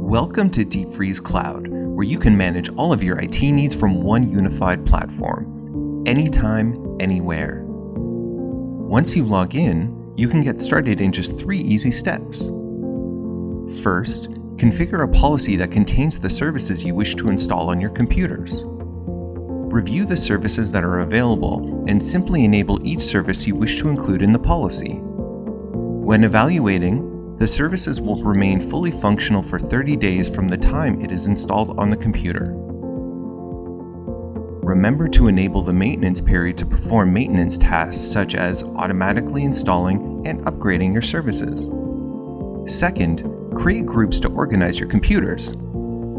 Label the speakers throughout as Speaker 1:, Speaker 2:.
Speaker 1: Welcome to Deep Freeze Cloud, where you can manage all of your IT needs from one unified platform, anytime, anywhere. Once you log in, you can get started in just 3 easy steps. First, configure a policy that contains the services you wish to install on your computers. Review the services that are available and simply enable each service you wish to include in the policy. When evaluating, the services will remain fully functional for 30 days from the time it is installed on the computer. Remember to enable the maintenance period to perform maintenance tasks such as automatically installing and upgrading your services. Second, create groups to organize your computers.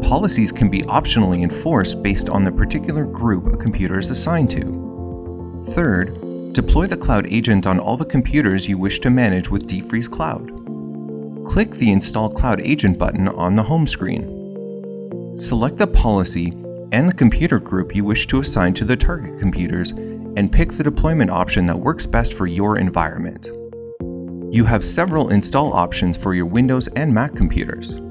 Speaker 1: Policies can be optionally enforced based on the particular group a computer is assigned to. Third, deploy the Cloud Agent on all the computers you wish to manage with Deep Freeze Cloud. Click the Install Cloud Agent button on the home screen. Select the policy and the computer group you wish to assign to the target computers and pick the deployment option that works best for your environment. You have several install options for your Windows and Mac computers.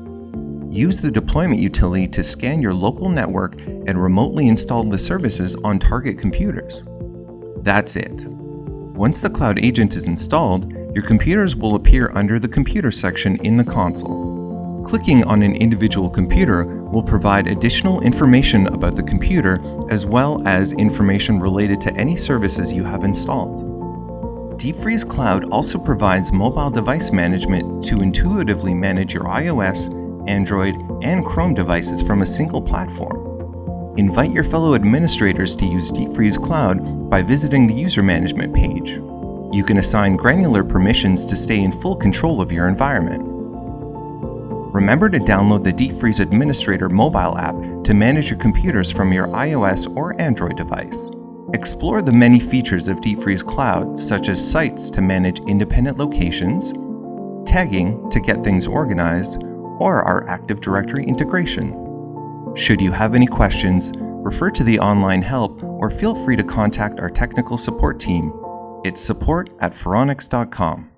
Speaker 1: Use the deployment utility to scan your local network and remotely install the services on target computers. That's it. Once the Cloud Agent is installed, your computers will appear under the Computer section in the console. Clicking on an individual computer will provide additional information about the computer as well as information related to any services you have installed. Deep Freeze Cloud also provides mobile device management to intuitively manage your iOS, Android, and Chrome devices from a single platform. Invite your fellow administrators to use Deep Freeze Cloud by visiting the user management page. You can assign granular permissions to stay in full control of your environment. Remember to download the Deep Freeze Administrator mobile app to manage your computers from your iOS or Android device. Explore the many features of Deep Freeze Cloud, such as sites to manage independent locations, tagging to get things organized, or our Active Directory integration. Should you have any questions, refer to the online help or feel free to contact our technical support team. It's support@phoronix.com.